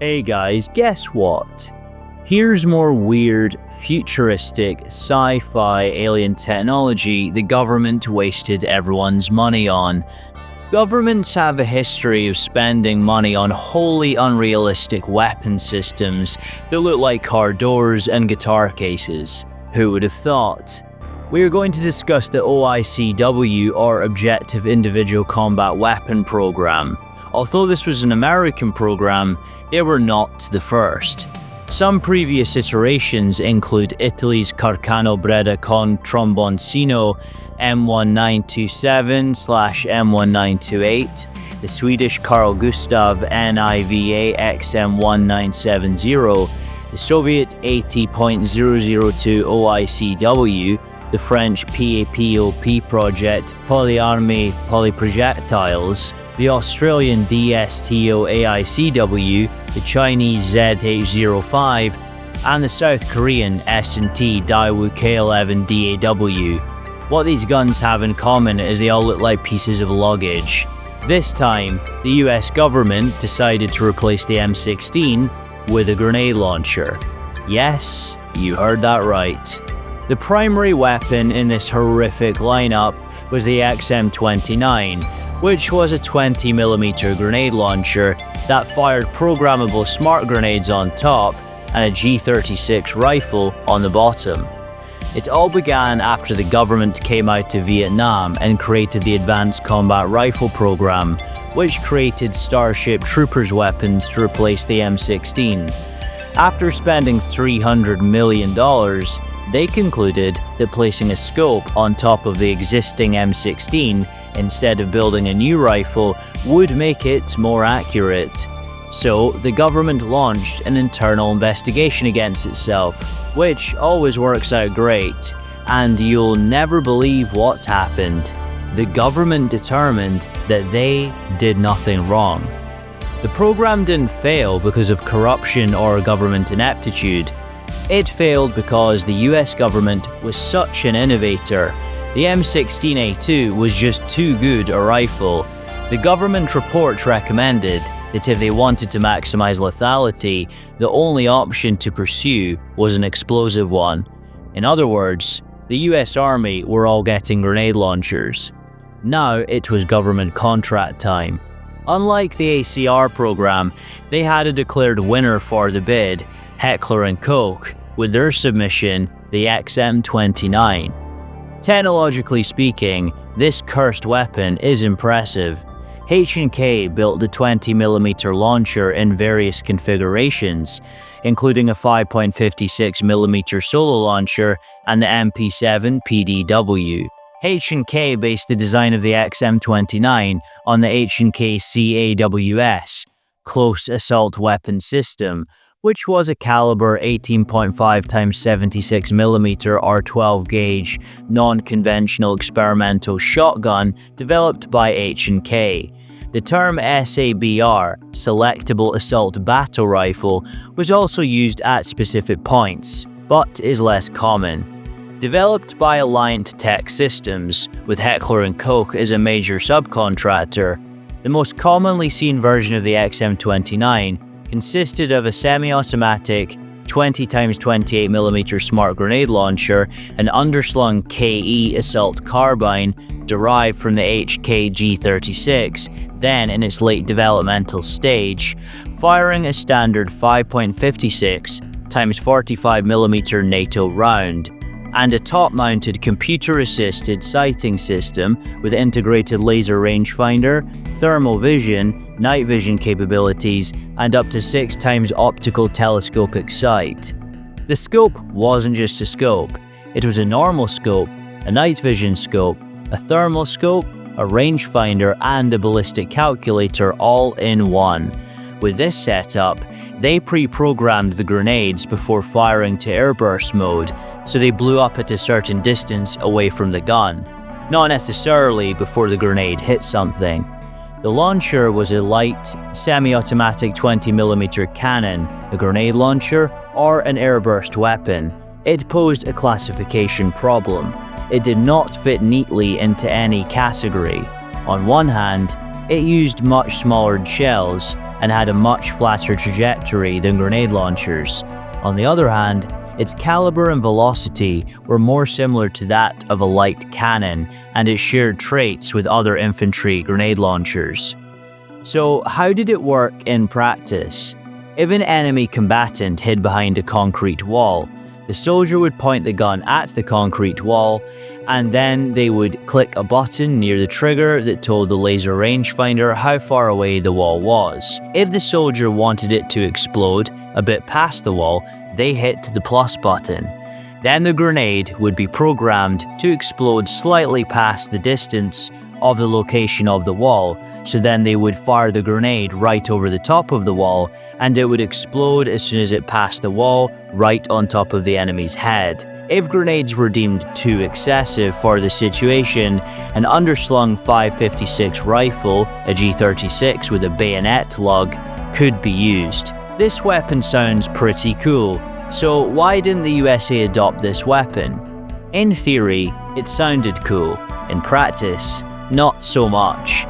Hey guys, guess what? Here's more weird, futuristic, sci-fi alien technology the government wasted everyone's money on. Governments have a history of spending money on wholly unrealistic weapon systems that look like car doors and guitar cases. Who would have thought? We are going to discuss the OICW, or Objective Individual Combat Weapon Program. Although this was an American program, they were not the first. Some previous iterations include Italy's Carcano Breda con Tromboncino M1927/M1928, the Swedish Carl Gustav NIVA XM1970, the Soviet 80.002 OICW, the French PAPOP project Polyarmy Polyprojectiles, the Australian DSTO AICW, the Chinese ZH-05, and the South Korean S&T Daewoo K11 DAW. What these guns have in common is they all look like pieces of luggage. This time, the US government decided to replace the M16 with a grenade launcher. Yes, you heard that right. The primary weapon in this horrific lineup was the XM29, which was a 20mm grenade launcher that fired programmable smart grenades on top and a G36 rifle on the bottom. It all began after the government came out to Vietnam and created the Advanced Combat Rifle Program, which created Starship Troopers weapons to replace the M16. After spending $300 million, they concluded that placing a scope on top of the existing M16 instead of building a new rifle would make it more accurate. So the government launched an internal investigation against itself, which always works out great, and you'll never believe what happened. The government determined that they did nothing wrong. The program didn't fail because of corruption or government ineptitude. It failed because the US government was such an innovator. The M16A2 was just too good a rifle. The government report recommended that if they wanted to maximize lethality, the only option to pursue was an explosive one. In other words, the US Army were all getting grenade launchers. Now it was government contract time. Unlike the ACR program, they had a declared winner for the bid, Heckler & Koch, with their submission, the XM29. Technologically speaking, this cursed weapon is impressive. H&K built the 20mm launcher in various configurations, including a 5.56mm solo launcher and the MP7 PDW. H&K based the design of the XM29 on the H&K CAWS, Close Assault Weapon System, which was a caliber 18.5x76mm or 12-gauge non-conventional experimental shotgun developed by H&K. The term SABR, Selectable Assault Battle Rifle, was also used at specific points, but is less common. Developed by Alliant Tech Systems, with Heckler & Koch as a major subcontractor, the most commonly seen version of the XM29 consisted of a semi-automatic 20x28mm smart grenade launcher, an underslung KE assault carbine derived from the HK-G36, then in its late developmental stage, firing a standard 5.56x45mm NATO round, and a top-mounted computer-assisted sighting system with integrated laser rangefinder, thermal vision, night vision capabilities, and up to 6x optical telescopic sight. The scope wasn't just a scope, it was a normal scope, a night vision scope, a thermal scope, a rangefinder, and a ballistic calculator all in one. With this setup, they pre-programmed the grenades before firing to airburst mode, so they blew up at a certain distance away from the gun, not necessarily before the grenade hit something. The launcher was a light, semi-automatic 20mm cannon, a grenade launcher, or an airburst weapon. It posed a classification problem. It did not fit neatly into any category. On one hand, It used much smaller shells and had a much flatter trajectory than grenade launchers. On the other hand, its caliber and velocity were more similar to that of a light cannon, and it shared traits with other infantry grenade launchers. So how did it work in practice? If an enemy combatant hid behind a concrete wall, the soldier would point the gun at the concrete wall, and then they would click a button near the trigger that told the laser rangefinder how far away the wall was. If the soldier wanted it to explode a bit past the wall, they hit the plus button. Then the grenade would be programmed to explode slightly past the distance of the location of the wall, so then they would fire the grenade right over the top of the wall, and it would explode as soon as it passed the wall right on top of the enemy's head. If grenades were deemed too excessive for the situation, an underslung 5.56 rifle, a G36 with a bayonet lug, could be used. This weapon sounds pretty cool, so why didn't the USA adopt this weapon? In theory, it sounded cool. In practice, not so much.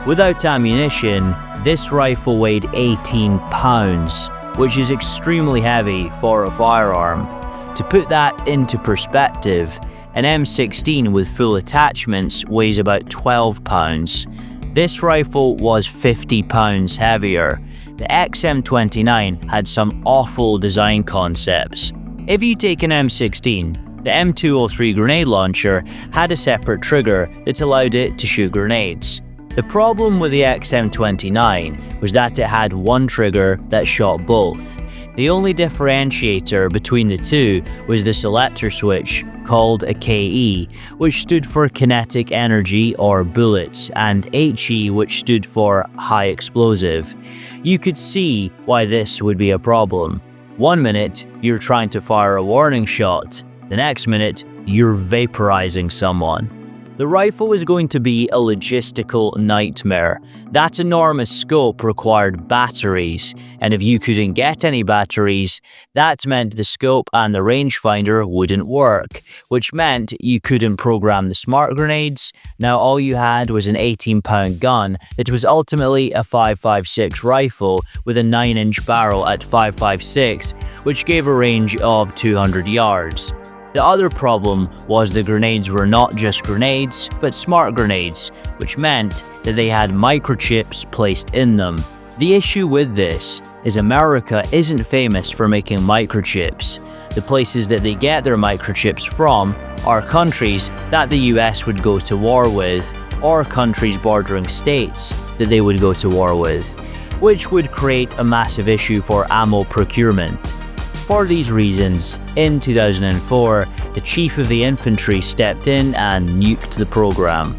Without ammunition, this rifle weighed 18 pounds, which is extremely heavy for a firearm. To put that into perspective, an M16 with full attachments weighs about 12 pounds. This rifle was 50 pounds heavier. The XM29 had some awful design concepts. If you take an M16, the M203 grenade launcher had a separate trigger that allowed it to shoot grenades. The problem with the XM29 was that it had one trigger that shot both. The only differentiator between the two was the selector switch, called a KE, which stood for kinetic energy or bullets, and HE, which stood for high explosive. You could see why this would be a problem. One minute, you're trying to fire a warning shot. The next minute, you're vaporizing someone. The rifle was going to be a logistical nightmare. That enormous scope required batteries, and if you couldn't get any batteries, that meant the scope and the rangefinder wouldn't work, which meant you couldn't program the smart grenades. Now all you had was an 18-pound gun that was ultimately a 5.56 rifle with a 9-inch barrel at 5.56, which gave a range of 200 yards. The other problem was the grenades were not just grenades, but smart grenades, which meant that they had microchips placed in them. The issue with this is America isn't famous for making microchips. The places that they get their microchips from are countries that the US would go to war with, or countries bordering states that they would go to war with, which would create a massive issue for ammo procurement. For these reasons, in 2004, the Chief of the Infantry stepped in and nuked the program.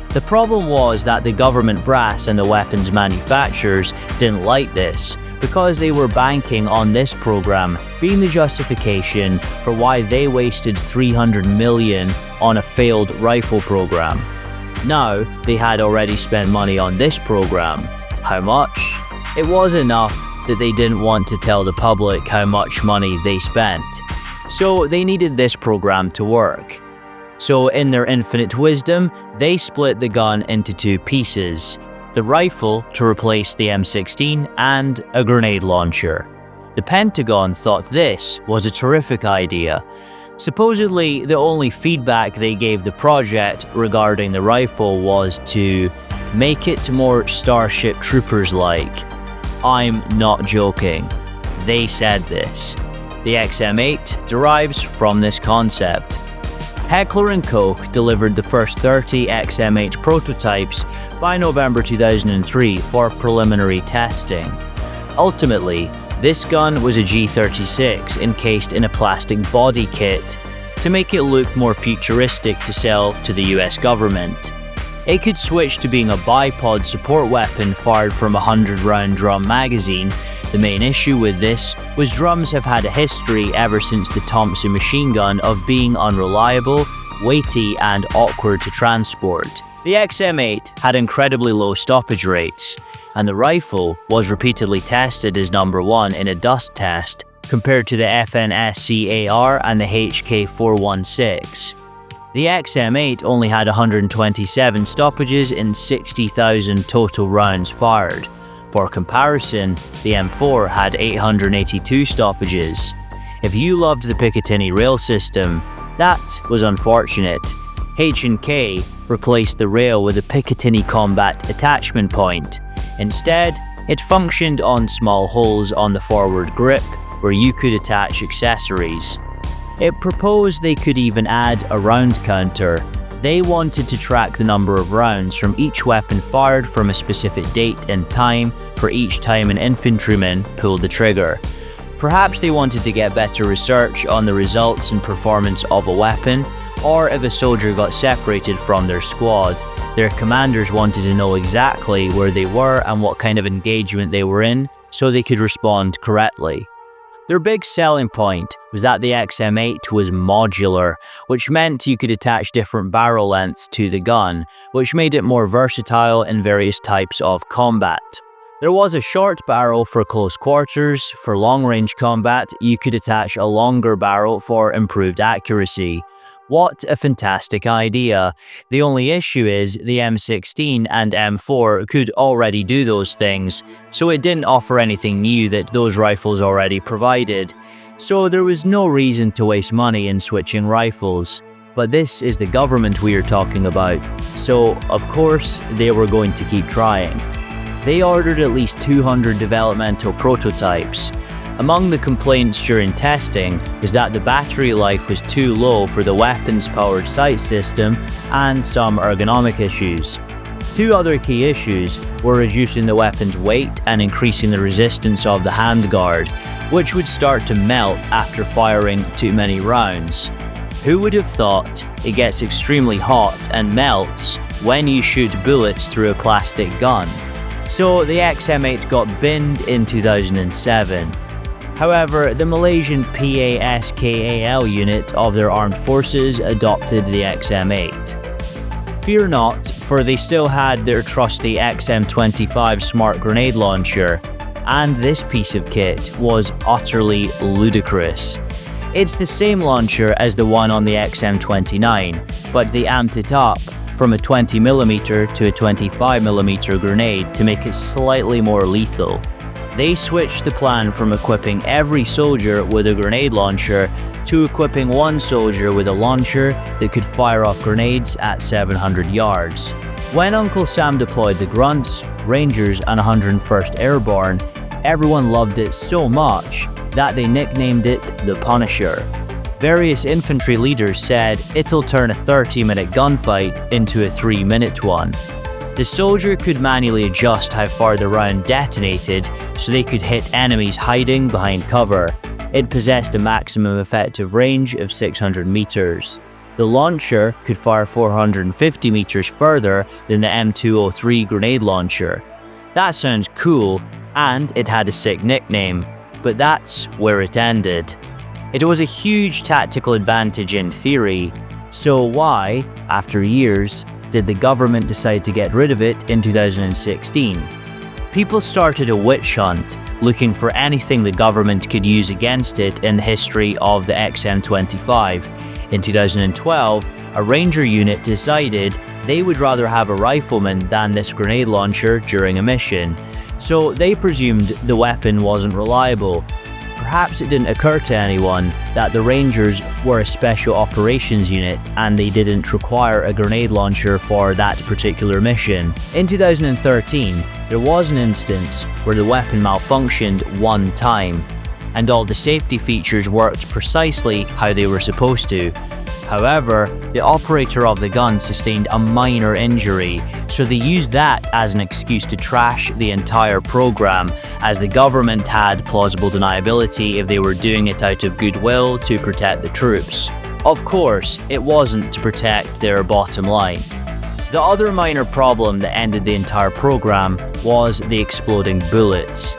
The problem was that the government brass and the weapons manufacturers didn't like this, because they were banking on this program being the justification for why they wasted $300 million on a failed rifle program. Now, they had already spent money on this program. How much? It was enough that they didn't want to tell the public how much money they spent. So they needed this program to work. So in their infinite wisdom, they split the gun into two pieces: the rifle to replace the M16 and a grenade launcher. The Pentagon thought this was a terrific idea. Supposedly, the only feedback they gave the project regarding the rifle was to make it more Starship Troopers-like. I'm not joking. They said this. The XM8 derives from this concept. Heckler & Koch delivered the first 30 XM8 prototypes by November 2003 for preliminary testing. Ultimately, this gun was a G36 encased in a plastic body kit to make it look more futuristic to sell to the US government. It could switch to being a bipod support weapon fired from a 100-round drum magazine. The main issue with this was drums have had a history ever since the Thompson machine gun of being unreliable, weighty, and awkward to transport. The XM8 had incredibly low stoppage rates, and the rifle was repeatedly tested as number one in a dust test compared to the FNSCAR and the HK416. The XM8 only had 127 stoppages in 60,000 total rounds fired. For comparison, the M4 had 882 stoppages. If you loved the Picatinny rail system, that was unfortunate. H&K replaced the rail with a Picatinny combat attachment point. Instead, it functioned on small holes on the forward grip where you could attach accessories. It proposed they could even add a round counter. They wanted to track the number of rounds from each weapon fired from a specific date and time for each time an infantryman pulled the trigger. Perhaps they wanted to get better research on the results and performance of a weapon, or if a soldier got separated from their squad, their commanders wanted to know exactly where they were and what kind of engagement they were in so they could respond correctly. Their big selling point was that the XM8 was modular, which meant you could attach different barrel lengths to the gun, which made it more versatile in various types of combat. There was a short barrel for close quarters. For long-range combat, you could attach a longer barrel for improved accuracy. What a fantastic idea. The only issue is the M16 and M4 could already do those things, so it didn't offer anything new that those rifles already provided. So there was no reason to waste money in switching rifles. But this is the government we are talking about, so of course they were going to keep trying. They ordered at least 200 developmental prototypes. Among the complaints during testing is that the battery life was too low for the weapons-powered sight system and some ergonomic issues. Two other key issues were reducing the weapon's weight and increasing the resistance of the handguard, which would start to melt after firing too many rounds. Who would have thought it gets extremely hot and melts when you shoot bullets through a plastic gun? So the XM8 got binned in 2007. However, the Malaysian PASKAL unit of their armed forces adopted the XM8. Fear not, for they still had their trusty XM25 smart grenade launcher, and this piece of kit was utterly ludicrous. It's the same launcher as the one on the XM29, but they amped it up from a 20mm to a 25mm grenade to make it slightly more lethal. They switched the plan from equipping every soldier with a grenade launcher to equipping one soldier with a launcher that could fire off grenades at 700 yards. When Uncle Sam deployed the Grunts, Rangers and 101st Airborne, everyone loved it so much that they nicknamed it the Punisher. Various infantry leaders said it'll turn a 30-minute gunfight into a 3-minute one. The soldier could manually adjust how far the round detonated so they could hit enemies hiding behind cover. It possessed a maximum effective range of 600 meters. The launcher could fire 450 meters further than the M203 grenade launcher. That sounds cool, and it had a sick nickname, but that's where it ended. It was a huge tactical advantage in theory, so why, after years, did the government decide to get rid of it in 2016? People started a witch hunt, looking for anything the government could use against it in the history of the XM25. In 2012, a Ranger unit decided they would rather have a rifleman than this grenade launcher during a mission, so they presumed the weapon wasn't reliable. Perhaps it didn't occur to anyone that the Rangers were a special operations unit and they didn't require a grenade launcher for that particular mission. In 2013, there was an instance where the weapon malfunctioned one time, and all the safety features worked precisely how they were supposed to. However, the operator of the gun sustained a minor injury, so they used that as an excuse to trash the entire program, as the government had plausible deniability if they were doing it out of goodwill to protect the troops. Of course, it wasn't to protect their bottom line. The other minor problem that ended the entire program was the exploding bullets.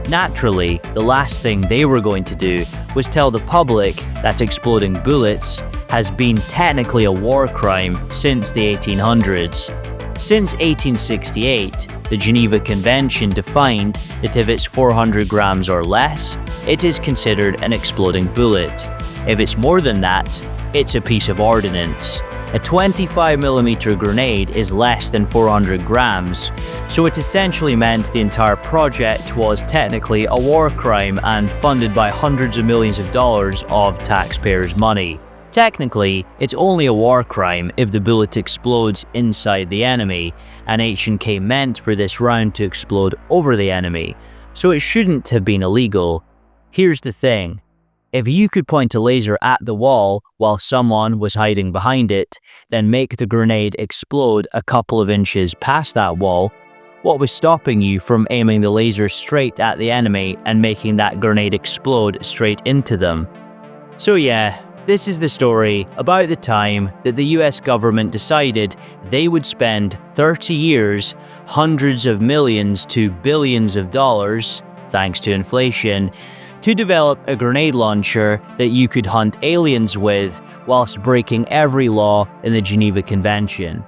Naturally, the last thing they were going to do was tell the public that exploding bullets has been technically a war crime since the 1800s. Since 1868, the Geneva Convention defined that if it's 400 grams or less, it is considered an exploding bullet. If it's more than that, it's a piece of ordnance. A 25mm grenade is less than 400 grams, so it essentially meant the entire project was technically a war crime and funded by hundreds of millions of dollars of taxpayers' money. Technically, it's only a war crime if the bullet explodes inside the enemy, and H&K meant for this round to explode over the enemy, so it shouldn't have been illegal. Here's the thing. If you could point a laser at the wall while someone was hiding behind it, then make the grenade explode a couple of inches past that wall, what was stopping you from aiming the laser straight at the enemy and making that grenade explode straight into them? So yeah, this is the story about the time that the US government decided they would spend 30 years, hundreds of millions to billions of dollars, thanks to inflation, to develop a grenade launcher that you could hunt aliens with whilst breaking every law in the Geneva Convention.